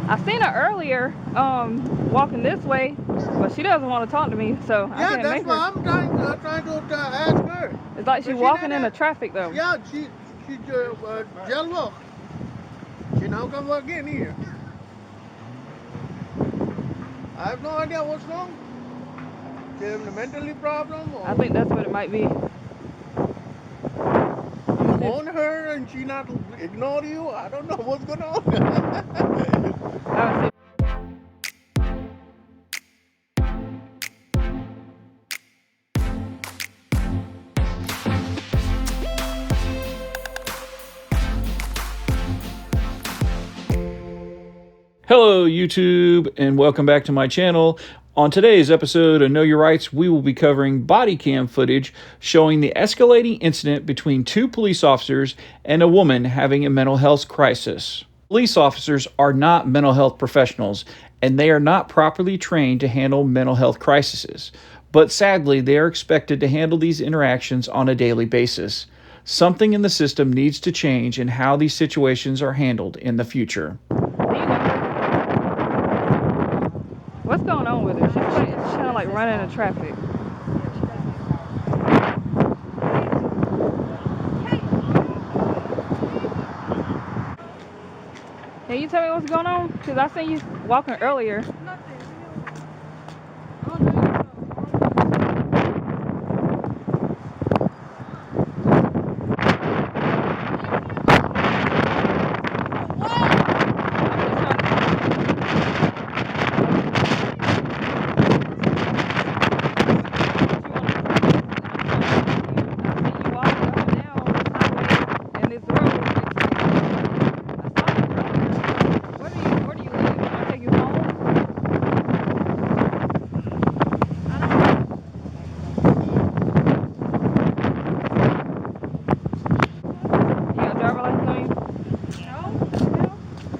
I seen her earlier, walking this way, but she doesn't want to talk to me, so I can't make her. Yeah, that's why I'm trying to ask her. It's like she's walking in the traffic, though. Yeah, she's jealous. She now come again here. I have no idea what's wrong. She having a mentally problem? Or I think that's what it might be. you own her and she not ignore you? I don't know what's going on. I would say Hello YouTube and welcome back to my channel. On today's episode of Know Your Rights, we will be covering body cam footage showing the escalating incident between two police officers and a woman having a mental health crisis. Police officers are not mental health professionals and they are not properly trained to handle mental health crises. But sadly, they are expected to handle these interactions on a daily basis. Something in the system needs to change in how these situations are handled in the future. what's going on with her? She's kind of like running in traffic. Can you tell me what's going on? Because I seen you walking earlier.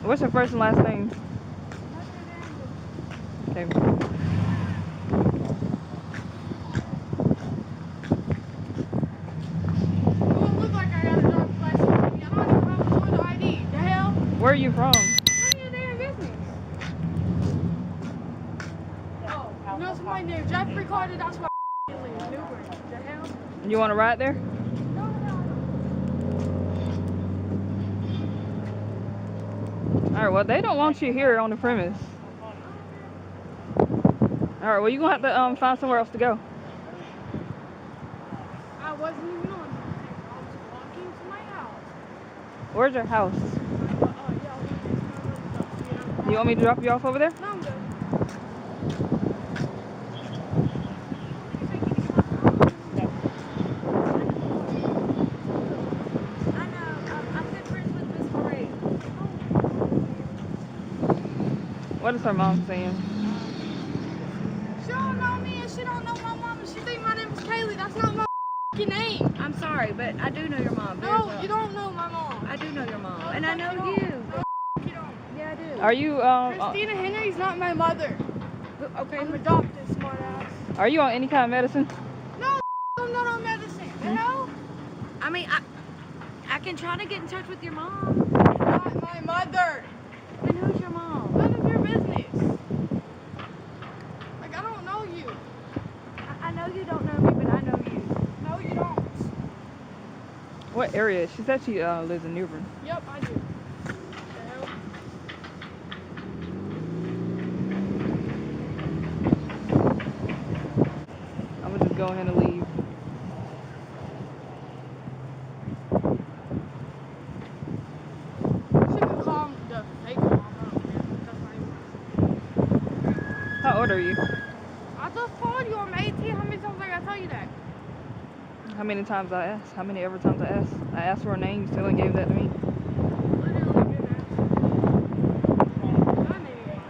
What's your first and last name? Okay. Where are you from? None of their business. Oh, you know somebody named Jeffrey Carter? That's why I live. Newburgh. The hell? You want to ride there? Alright, well, they don't want you here on the premise. Alright, well, you're going to have to find somewhere else to go. I wasn't even on the thing. I was walking to my house. Where's your house? You want me to drop you off over there? No, I'm good. What is her mom saying? She don't know me and she don't know my mom. And she think my name is Kaylee. That's not my name. I'm sorry, but I do know your mom. No, well. You don't know my mom. I do know your mom, No, and I know you. you. No, you don't. Yeah, I do. Are you Christina Henry's not my mother. Okay. I'm adopted, smartass. Are you on any kind of medicine? No, I'm not on medicine. The hell? I mean, I can try to get in touch with your mom. Not my mother. And who's your mom? None of your business. Like, I don't know you. I know you don't know me, but I know you. No, you don't. What area? She said she lives in Newburgh. Yep, I do. The hell? I'm gonna just go ahead and leave. She can call the fake mom. I don't care. That's not even. How old are you? I just told you I'm 18. How many times I gotta tell you that? How many times I asked? How many ever times I asked? I asked for a name, you still didn't give that to me. Literally didn't ask. I knew you.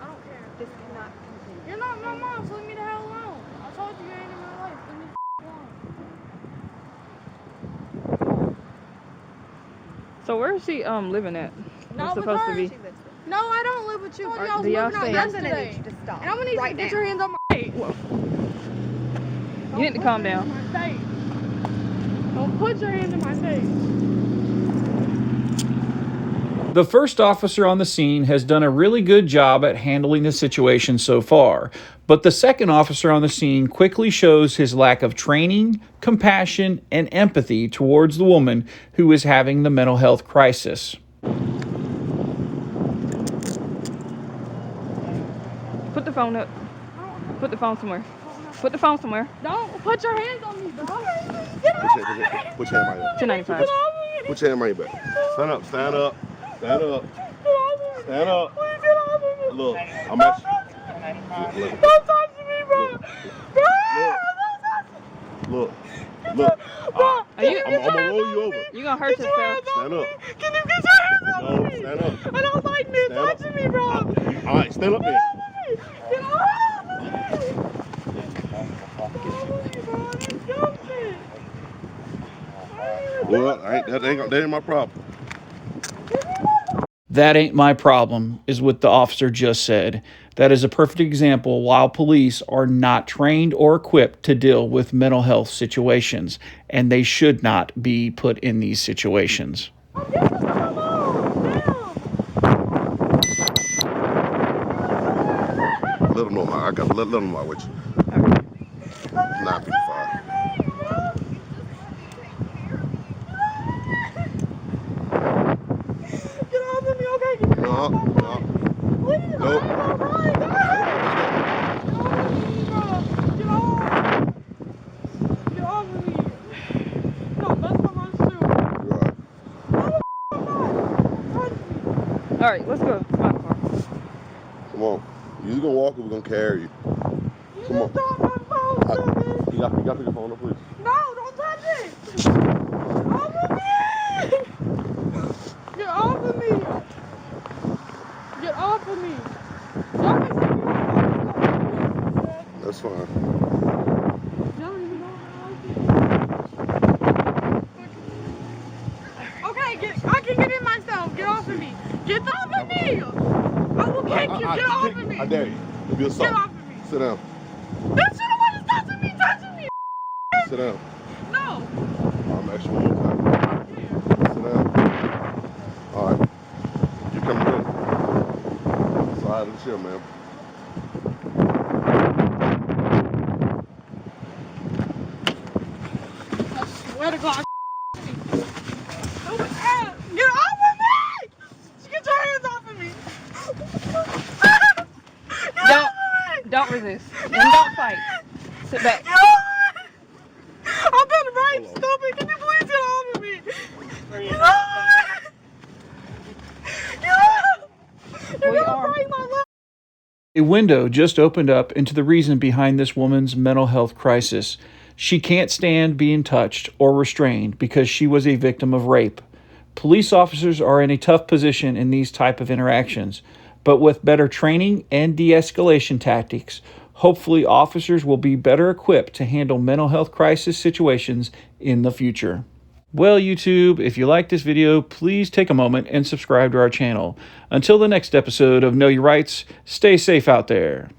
I don't care. This cannot continue. You're not my mom, so leave me the hell alone. I told you you ain't in my life. Leave me the alone. So where is she living at? Not What's with supposed her. to be? No, I don't live with you. I told you I was do y'all moving out stay- yesterday. I'm gonna need you to stop. And I'm gonna need you to get your hands on my face. You need to calm down. Don't put your hands in my face. The first officer on the scene has done a really good job at handling the situation so far, but the second officer on the scene quickly shows his lack of training, compassion, and empathy towards the woman who is having the mental health crisis. Put the phone up. Put the phone somewhere. Put the phone somewhere. Don't put your hands on me, bro. Get off me. Put your hand right there. $2.95. Put your hand right back. Stand up, stand up, stand up, stand up. Look, I'm actually. Look. Don't touch me, bro. Look. Look. Are you? I'm gonna roll you over. You gonna hurt yourself? Stand up. Can you get your hands off No, me? stand up. I don't like this Stand up. touching me, bro. All right, stand up there. Get off of me. Well, that ain't my problem. That ain't my problem, is what the officer just said. That is a perfect example why police are not trained or equipped to deal with mental health situations, and they should not be put in these situations. Let them know I got let them know with you. 9:55. Get off of me, okay? No. Please, Nope. I'm alright, guys. Get off of me. No, that's not my shoe. You're all right. All right, let's go. Come on, car. Come on. You either gonna walk or we're gonna carry you. Come on. Stop my phone, stupid. You got to pick your phone up, please. No, don't touch it. Off of me. Get off of me. Get off of me. Y'all can take me off. That's fine. Y'all don't even know how I feel. Okay, I can get in myself. Get off of me. Get off of me. I will kick you. Get off of me. I dare you. It'll be a Get assault. off of me. Sit down. That shit what is touching me. Sit down. No. I'm actually one more time. Sit down. All right. You coming in? Slide and chill, man. I swear to God. Get off of me! Get your hands off of me! Don't resist. And don't fight. Sit back. I've been right, stupid. Can you please get off of me? Get off! Get off! You're gonna break my leg. A window just opened up into the reason behind this woman's mental health crisis. She can't stand being touched or restrained because she was a victim of rape. Police officers are in a tough position in these type of interactions, but with better training and de-escalation tactics, hopefully officers will be better equipped to handle mental health crisis situations in the future. Well, YouTube, if you like this video, please take a moment and subscribe to our channel. Until the next episode of Know Your Rights, stay safe out there.